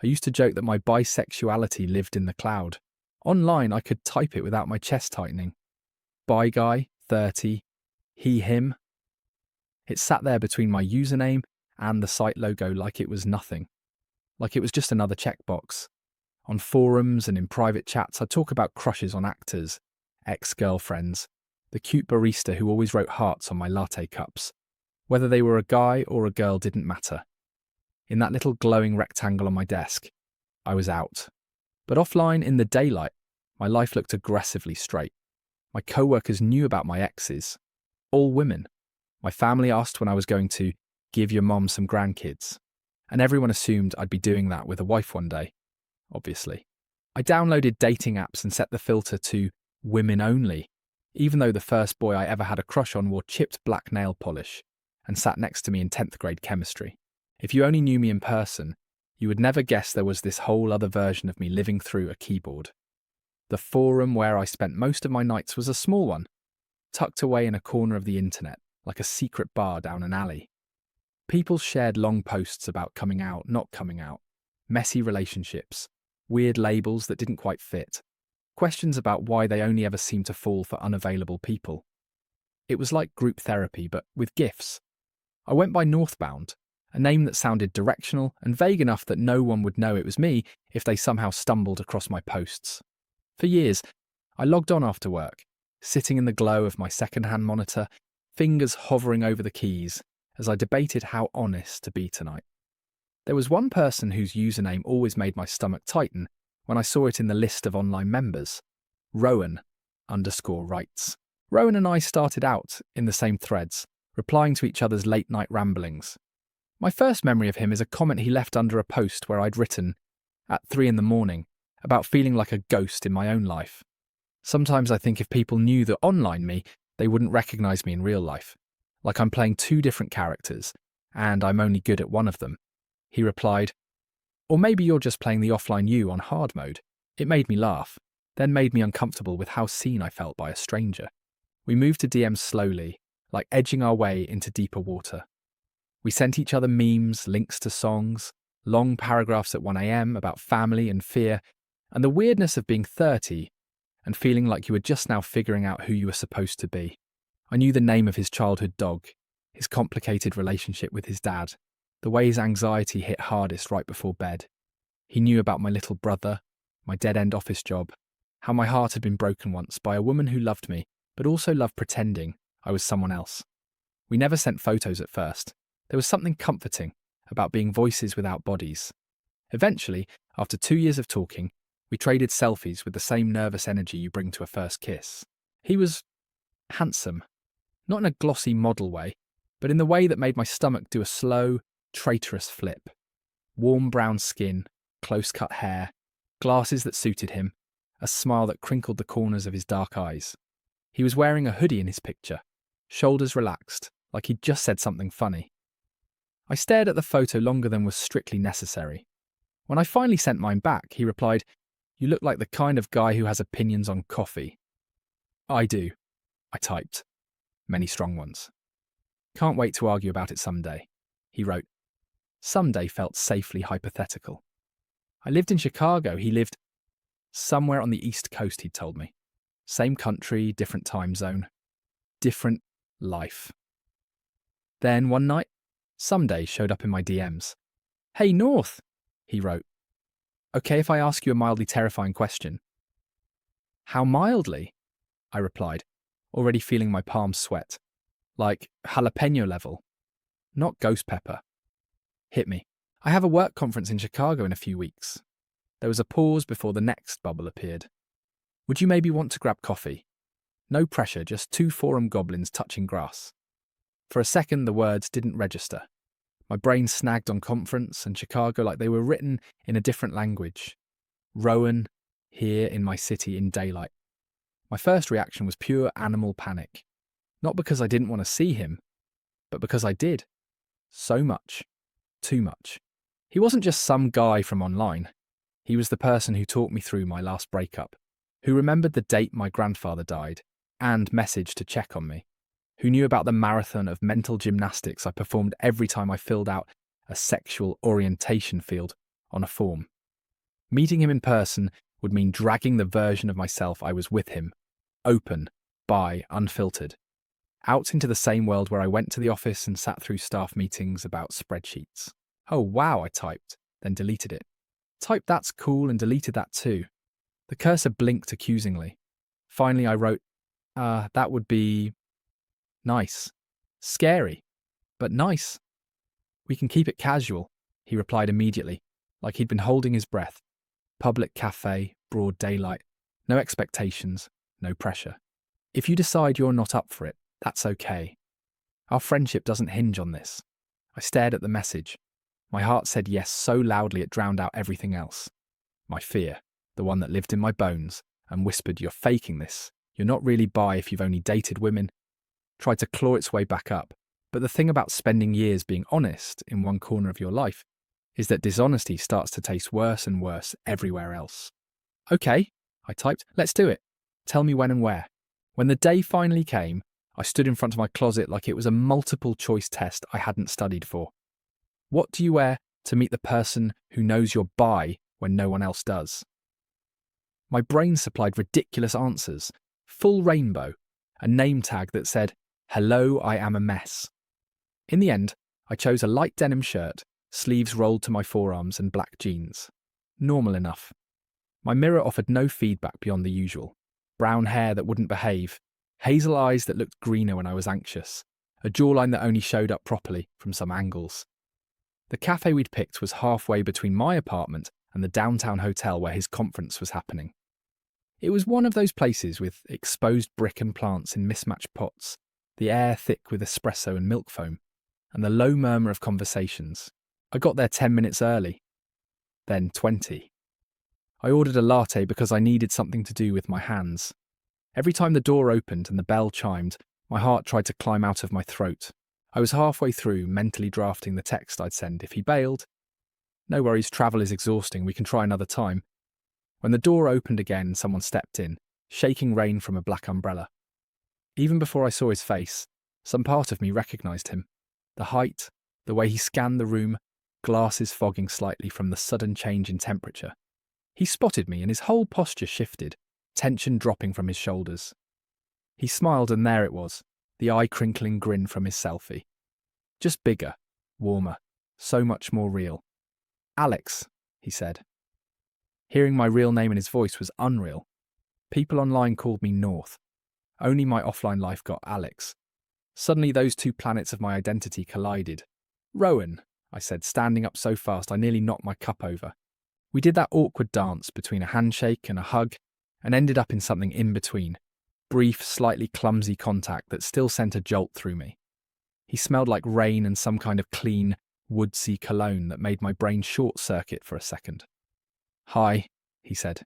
I used to joke that my bisexuality lived in the cloud. Online, I could type it without my chest tightening. Bi guy, 30, he, him. It sat there between my username and the site logo like it was nothing. Like it was just another checkbox. On forums and in private chats, I'd talk about crushes on actors, ex-girlfriends, the cute barista who always wrote hearts on my latte cups. Whether they were a guy or a girl didn't matter. In that little glowing rectangle on my desk, I was out. But offline, in the daylight, my life looked aggressively straight. My coworkers knew about my exes. All women. My family asked when I was going to give your mom some grandkids. And everyone assumed I'd be doing that with a wife one day, obviously. I downloaded dating apps and set the filter to women only, even though the first boy I ever had a crush on wore chipped black nail polish and sat next to me in 10th grade chemistry. If you only knew me in person, you would never guess there was this whole other version of me living through a keyboard. The forum where I spent most of my nights was a small one, tucked away in a corner of the internet, like a secret bar down an alley. People shared long posts about coming out, not coming out, messy relationships, weird labels that didn't quite fit, questions about why they only ever seemed to fall for unavailable people. It was like group therapy, but with gifs. I went by Northbound, a name that sounded directional and vague enough that no one would know it was me if they somehow stumbled across my posts. For years, I logged on after work, sitting in the glow of my second-hand monitor, fingers hovering over the keys, as I debated how honest to be tonight. There was one person whose username always made my stomach tighten when I saw it in the list of online members. Rowan_writes. Rowan and I started out in the same threads, replying to each other's late-night ramblings. My first memory of him is a comment he left under a post where I'd written, at 3 a.m, about feeling like a ghost in my own life. Sometimes I think if people knew the online me, they wouldn't recognise me in real life. Like I'm playing 2 different characters, and I'm only good at one of them. He replied, or maybe you're just playing the offline you on hard mode. It made me laugh, then made me uncomfortable with how seen I felt by a stranger. We moved to DMs slowly, like edging our way into deeper water. We sent each other memes, links to songs, long paragraphs at 1 a.m. about family and fear, and the weirdness of being 30 and feeling like you were just now figuring out who you were supposed to be. I knew the name of his childhood dog, his complicated relationship with his dad, the way his anxiety hit hardest right before bed. He knew about my little brother, my dead-end office job, how my heart had been broken once by a woman who loved me, but also loved pretending I was someone else. We never sent photos at first. There was something comforting about being voices without bodies. Eventually, after 2 years of talking, we traded selfies with the same nervous energy you bring to a first kiss. He was handsome. Not in a glossy model way, but in the way that made my stomach do a slow, traitorous flip. Warm brown skin, close-cut hair, glasses that suited him, a smile that crinkled the corners of his dark eyes. He was wearing a hoodie in his picture, shoulders relaxed, like he'd just said something funny. I stared at the photo longer than was strictly necessary. When I finally sent mine back, he replied, "You look like the kind of guy who has opinions on coffee." "I do," I typed. Many strong ones. "Can't wait to argue about it someday," he wrote. Someday felt safely hypothetical. I lived in Chicago. He lived somewhere on the East Coast, he'd told me. Same country, different time zone. Different life. Then one night, Someday showed up in my DMs. "Hey, North," he wrote. "Okay if I ask you a mildly terrifying question?" "How mildly?" I replied, already feeling my palms sweat. Like jalapeno level. Not ghost pepper. "Hit me. I have a work conference in Chicago in a few weeks." There was a pause before the next bubble appeared. "Would you maybe want to grab coffee?" No pressure, just 2 forum goblins touching grass. For a second, the words didn't register. My brain snagged on conference and Chicago like they were written in a different language. Rowan, here in my city in daylight. My first reaction was pure animal panic. Not because I didn't want to see him, but because I did. So much. Too much. He wasn't just some guy from online. He was the person who talked me through my last breakup, who remembered the date my grandfather died, and messaged to check on me, who knew about the marathon of mental gymnastics I performed every time I filled out a sexual orientation field on a form. Meeting him in person would mean dragging the version of myself I was with him, open, bi, unfiltered, out into the same world where I went to the office and sat through staff meetings about spreadsheets. Oh wow, I typed, then deleted it. Typed that's cool and deleted that too. The cursor blinked accusingly. Finally I wrote, that would be nice. Scary, but nice. We can keep it casual, he replied immediately, like he'd been holding his breath. Public café, broad daylight, no expectations, no pressure. If you decide you're not up for it, that's okay. Our friendship doesn't hinge on this. I stared at the message. My heart said yes so loudly it drowned out everything else. My fear, the one that lived in my bones, and whispered, "You're faking this. You're not really bi if you've only dated women," tried to claw its way back up. But the thing about spending years being honest in one corner of your life is that dishonesty starts to taste worse and worse everywhere else. Okay, I typed, let's do it. Tell me when and where. When the day finally came, I stood in front of my closet like it was a multiple choice test I hadn't studied for. What do you wear to meet the person who knows you're bi when no one else does? My brain supplied ridiculous answers, full rainbow, a name tag that said, "Hello, I am a mess." In the end, I chose a light denim shirt, sleeves rolled to my forearms and black jeans. Normal enough. My mirror offered no feedback beyond the usual. Brown hair that wouldn't behave, hazel eyes that looked greener when I was anxious, a jawline that only showed up properly from some angles. The cafe we'd picked was halfway between my apartment and the downtown hotel where his conference was happening. It was one of those places with exposed brick and plants in mismatched pots, the air thick with espresso and milk foam, and the low murmur of conversations. I got there 10 minutes early, then 20. I ordered a latte because I needed something to do with my hands. Every time the door opened and the bell chimed, my heart tried to climb out of my throat. I was halfway through, mentally drafting the text I'd send if he bailed. No worries, travel is exhausting, we can try another time. When the door opened again, someone stepped in, shaking rain from a black umbrella. Even before I saw his face, some part of me recognised him. The height, the way he scanned the room, glasses fogging slightly from the sudden change in temperature. He spotted me and his whole posture shifted, tension dropping from his shoulders. He smiled and there it was, the eye-crinkling grin from his selfie. Just bigger, warmer, so much more real. "Alex," he said. Hearing my real name in his voice was unreal. People online called me North. Only my offline life got Alex. Suddenly those two planets of my identity collided. "Rowan," I said, standing up so fast I nearly knocked my cup over. We did that awkward dance between a handshake and a hug and ended up in something in between. Brief, slightly clumsy contact that still sent a jolt through me. He smelled like rain and some kind of clean, woodsy cologne that made my brain short-circuit for a second. "Hi," he said.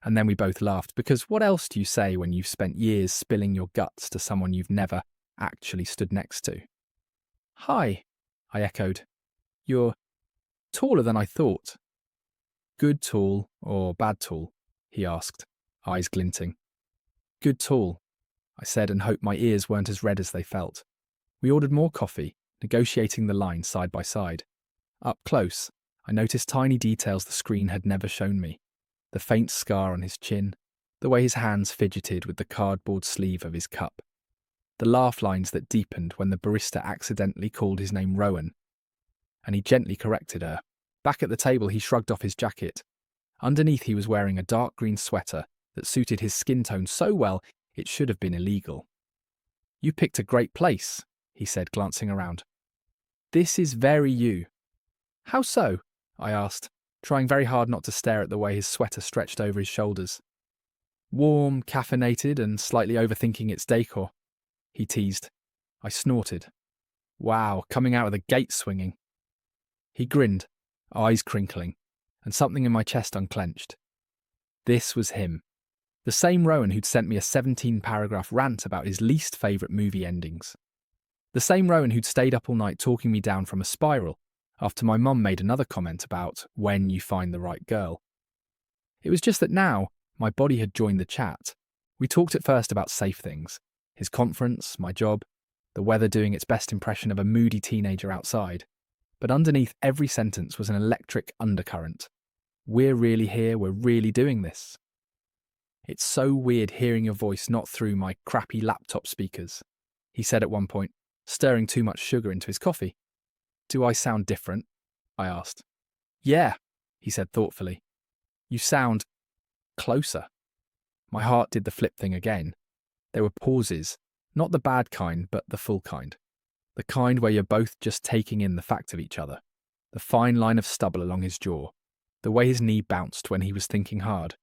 And then we both laughed, because what else do you say when you've spent years spilling your guts to someone you've never actually stood next to? "Hi," I echoed. "You're taller than I thought." "Good tall or bad tall?" he asked, eyes glinting. "Good tall," I said, and hoped my ears weren't as red as they felt. We ordered more coffee, negotiating the line side by side. Up close, I noticed tiny details the screen had never shown me. The faint scar on his chin, the way his hands fidgeted with the cardboard sleeve of his cup, the laugh lines that deepened when the barista accidentally called his name Rowan. And he gently corrected her. Back at the table, he shrugged off his jacket. Underneath, he was wearing a dark green sweater that suited his skin tone so well it should have been illegal. "You picked a great place," he said, glancing around. "This is very you." "How so?" I asked, trying very hard not to stare at the way his sweater stretched over his shoulders. "Warm, caffeinated, and slightly overthinking its decor," he teased. I snorted. "Wow, coming out of the gate swinging." He grinned, eyes crinkling, and something in my chest unclenched. This was him. The same Rowan who'd sent me a 17-paragraph rant about his least favourite movie endings. The same Rowan who'd stayed up all night talking me down from a spiral after my mum made another comment about when you find the right girl. It was just that now my body had joined the chat. We talked at first about safe things, his conference, my job, the weather doing its best impression of a moody teenager outside. but underneath every sentence was an electric undercurrent. We're really here, we're really doing this. It's so weird hearing your voice not through my crappy laptop speakers, he said at one point, stirring too much sugar into his coffee. Do I sound different? I asked. Yeah, he said thoughtfully. You sound closer. My heart did the flip thing again. There were pauses, not the bad kind, but the full kind. The kind where you're both just taking in the fact of each other. The fine line of stubble along his jaw. The way his knee bounced when he was thinking hard.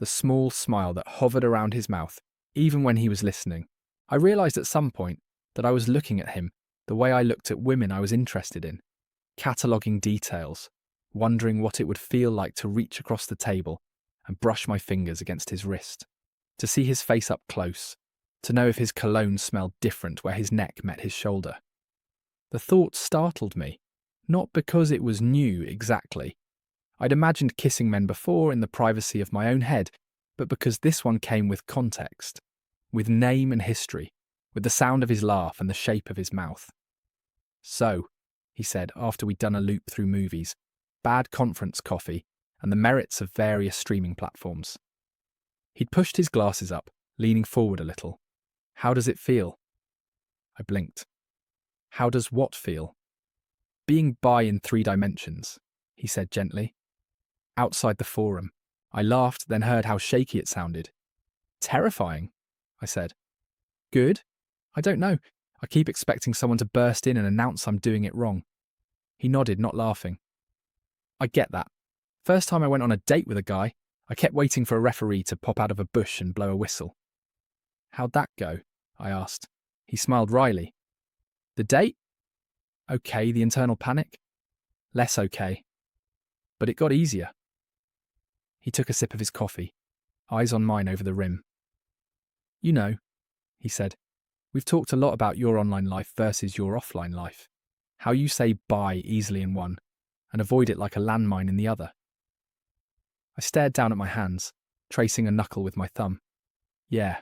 The small smile that hovered around his mouth, even when he was listening. I realised at some point that I was looking at him the way I looked at women I was interested in, cataloguing details, wondering what it would feel like to reach across the table and brush my fingers against his wrist, to see his face up close, to know if his cologne smelled different where his neck met his shoulder. The thought startled me, not because it was new exactly. I'd imagined kissing men before in the privacy of my own head, but because this one came with context, with name and history, with the sound of his laugh and the shape of his mouth. So, he said after we'd done a loop through movies, bad conference coffee, and the merits of various streaming platforms. He'd pushed his glasses up, leaning forward a little. How does it feel? I blinked. How does what feel? Being bi in 3 dimensions, he said gently. Outside the forum, I laughed, then heard how shaky it sounded. Terrifying, I said. Good? I don't know. I keep expecting someone to burst in and announce I'm doing it wrong. He nodded, not laughing. I get that. First time I went on a date with a guy, I kept waiting for a referee to pop out of a bush and blow a whistle. How'd that go? I asked. He smiled wryly. The date? Okay, the internal panic? Less okay. But it got easier. He took a sip of his coffee, eyes on mine over the rim. You know, he said, we've talked a lot about your online life versus your offline life. How you say bye easily in one and avoid it like a landmine in the other. I stared down at my hands, tracing a knuckle with my thumb. Yeah.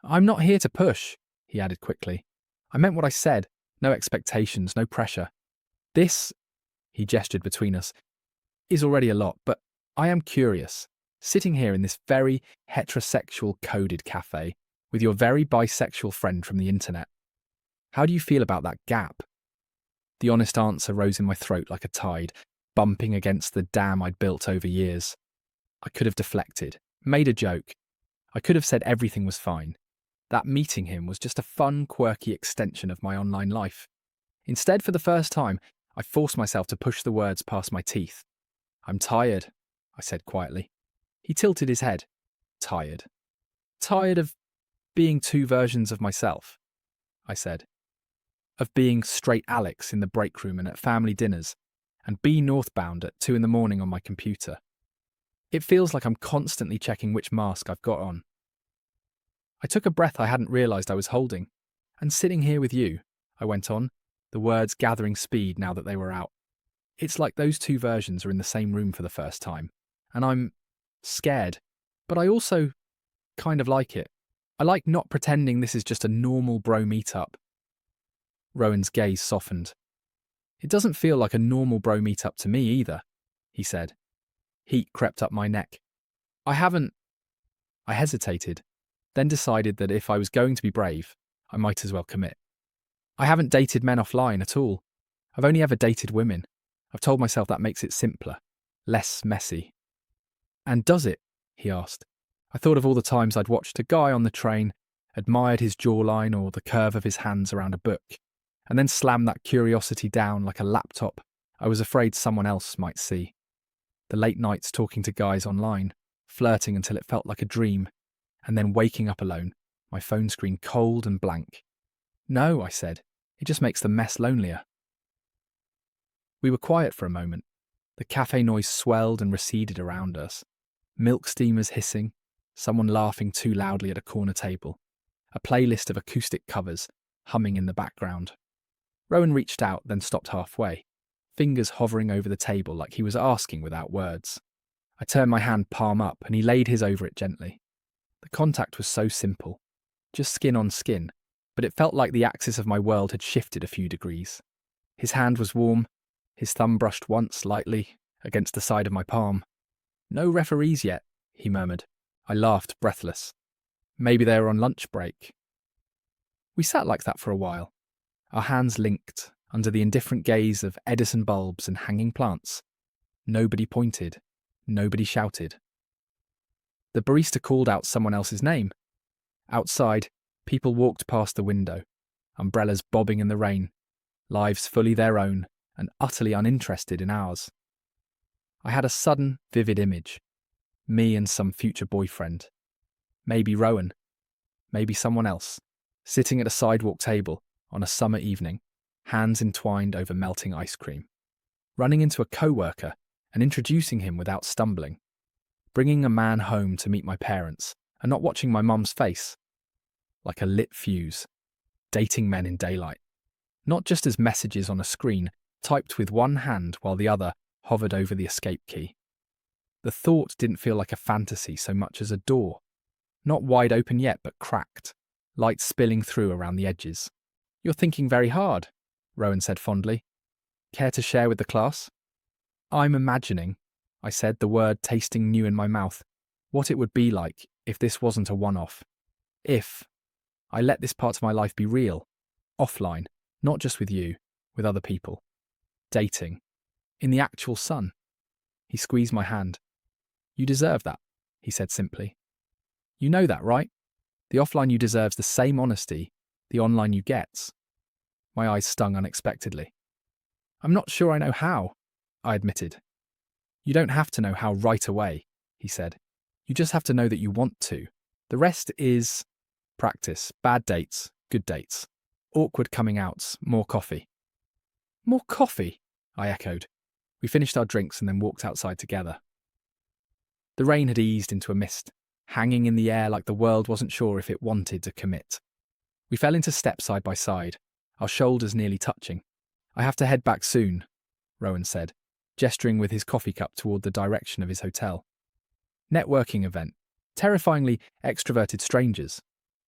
I'm not here to push, he added quickly. I meant what I said. No expectations, no pressure. This, he gestured between us, is already a lot, but I am curious, sitting here in this very heterosexual coded café with your very bisexual friend from the internet. How do you feel about that gap? The honest answer rose in my throat like a tide, bumping against the dam I'd built over years. I could have deflected, made a joke. I could have said everything was fine. That meeting him was just a fun, quirky extension of my online life. Instead, for the first time, I forced myself to push the words past my teeth. I'm tired, I said quietly. He tilted his head. Tired. Tired of being 2 versions of myself, I said. Of being straight Alex in the break room and at family dinners, and B northbound at 2 a.m. on my computer. It feels like I'm constantly checking which mask I've got on. I took a breath I hadn't realised I was holding. And sitting here with you, I went on, the words gathering speed now that they were out. It's like those 2 versions are in the same room for the first time. And I'm scared. But I also kind of like it. I like not pretending this is just a normal bro meetup. Rowan's gaze softened. It doesn't feel like a normal bro meetup to me either, he said. Heat crept up my neck. I hesitated, then decided that if I was going to be brave, I might as well commit. I haven't dated men offline at all. I've only ever dated women. I've told myself that makes it simpler, less messy. And does it? He asked. I thought of all the times I'd watched a guy on the train, admired his jawline or the curve of his hands around a book, and then slammed that curiosity down like a laptop I was afraid someone else might see. The late nights talking to guys online, flirting until it felt like a dream, and then waking up alone, my phone screen cold and blank. No, I said, it just makes the mess lonelier. We were quiet for a moment. The cafe noise swelled and receded around us. Milk steamers hissing, someone laughing too loudly at a corner table, a playlist of acoustic covers humming in the background. Rowan reached out, then stopped halfway, fingers hovering over the table like he was asking without words. I turned my hand palm up and he laid his over it gently. The contact was so simple, just skin on skin, but it felt like the axis of my world had shifted a few degrees. His hand was warm, His thumb brushed once, lightly, against the side of my palm. "No referees yet," he murmured. I laughed, breathless. Maybe they were on lunch break. We sat like that for a while, our hands linked, under the indifferent gaze of Edison bulbs and hanging plants. Nobody pointed. Nobody shouted. The barista called out someone else's name. Outside, people walked past the window, umbrellas bobbing in the rain, lives fully their own and utterly uninterested in ours. I had a sudden, vivid image. Me and some future boyfriend. Maybe Rowan. Maybe someone else. Sitting at a sidewalk table on a summer evening, hands entwined over melting ice cream. Running into a coworker and introducing him without stumbling. Bringing a man home to meet my parents and not watching my mum's face. Like a lit fuse. Dating men in daylight. Not just as messages on a screen, typed with one hand while the other hovered over the escape key. The thought didn't feel like a fantasy so much as a door. Not wide open yet, but cracked. Light spilling through around the edges. "You're thinking very hard," Rowan said fondly. "Care to share with the class?" "I'm imagining," I said, the word tasting new in my mouth, "what it would be like if this wasn't a one-off. If I let this part of my life be real, offline, not just with you, with other people. Dating. In the actual sun." He squeezed my hand. "You deserve that," he said simply. "You know that, right? The offline you deserves the same honesty the online you gets." My eyes stung unexpectedly. "I'm not sure I know how," I admitted. "You don't have to know how right away," he said. "You just have to know that you want to. The rest is practice, bad dates, good dates, awkward coming outs, more coffee." "More coffee?" I echoed. We finished our drinks and then walked outside together. The rain had eased into a mist, hanging in the air like the world wasn't sure if it wanted to commit. We fell into step side by side, our shoulders nearly touching. "I have to head back soon," Rowan said, gesturing with his coffee cup toward the direction of his hotel. "Networking event. Terrifyingly extroverted strangers.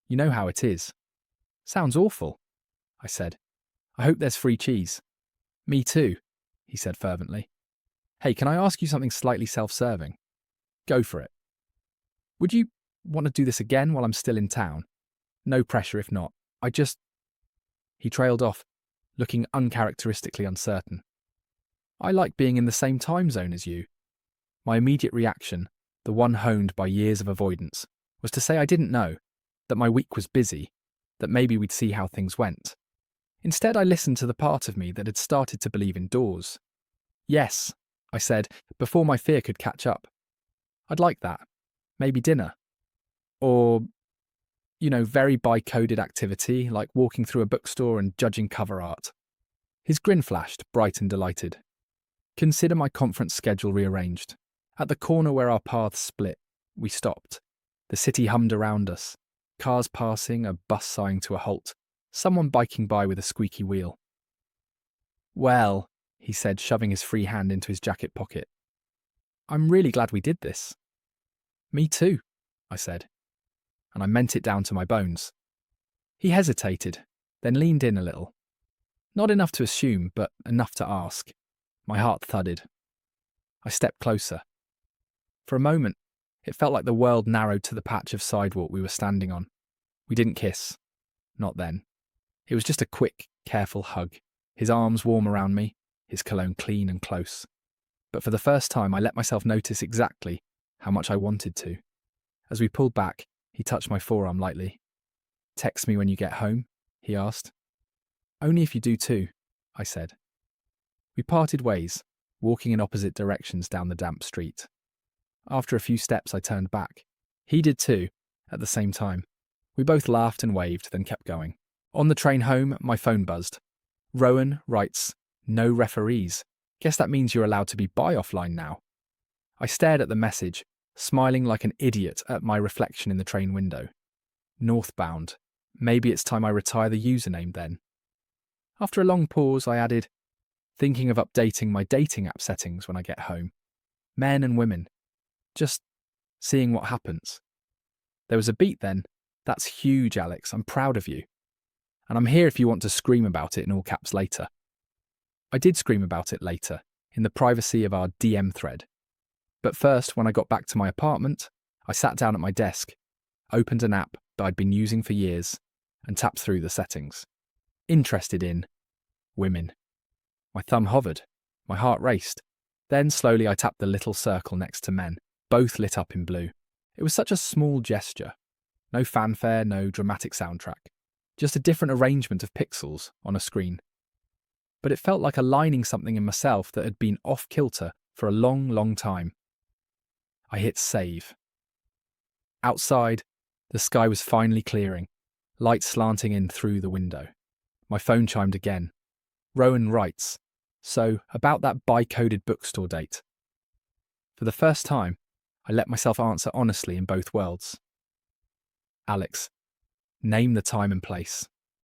You know how it is." "Sounds awful," I said. "I hope there's free cheese." "Me too," he said fervently. "Hey, can I ask you something slightly self-serving?" "Go for it." "Would you want to do this again while I'm still in town? No pressure if not. I just..." He trailed off, looking uncharacteristically uncertain. "I like being in the same time zone as you." My immediate reaction, the one honed by years of avoidance, was to say I didn't know, that my week was busy, that maybe we'd see how things went. Instead, I listened to the part of me that had started to believe in doors. "Yes," I said, before my fear could catch up. "I'd like that. Maybe dinner. Or, very bi-coded activity, like walking through a bookstore and judging cover art." His grin flashed, bright and delighted. "Consider my conference schedule rearranged. At the corner where our paths split, we stopped. The city hummed around us. Cars passing, a bus sighing to a halt, someone biking by with a squeaky wheel." "Well," he said, shoving his free hand into his jacket pocket, "I'm really glad we did this." "Me too," I said, and I meant it down to my bones. He hesitated, then leaned in a little. Not enough to assume, but enough to ask. My heart thudded. I stepped closer. For a moment, it felt like the world narrowed to the patch of sidewalk we were standing on. We didn't kiss. Not then. It was just a quick, careful hug, his arms warm around me, his cologne clean and close. But for the first time, I let myself notice exactly how much I wanted to. As we pulled back, he touched my forearm lightly. "Text me when you get home?" he asked. "Only if you do too," I said. We parted ways, walking in opposite directions down the damp street. After a few steps, I turned back. He did too, at the same time. We both laughed and waved, then kept going. On the train home, my phone buzzed. Rowan writes, "No referees. Guess that means you're allowed to be bi offline now." I stared at the message, smiling like an idiot at my reflection in the train window. Northbound. Maybe it's time I retire the username then. After a long pause, I added, "Thinking of updating my dating app settings when I get home. Men and women. Just seeing what happens." There was a beat then. "That's huge, Alex. I'm proud of you. And I'm here if you want to scream about it in all caps later." I did scream about it later, in the privacy of our DM thread. But first, when I got back to my apartment, I sat down at my desk, opened an app that I'd been using for years, and tapped through the settings. Interested in women. My thumb hovered, my heart raced. Then slowly I tapped the little circle next to men, both lit up in blue. It was such a small gesture. No fanfare, no dramatic soundtrack. Just a different arrangement of pixels on a screen. But it felt like aligning something in myself that had been off-kilter for a long, long time. I hit save. Outside, the sky was finally clearing, light slanting in through the window. My phone chimed again. Rowan writes, "So, about that bi-coded bookstore date." For the first time, I let myself answer honestly in both worlds. Alex, name the time and place.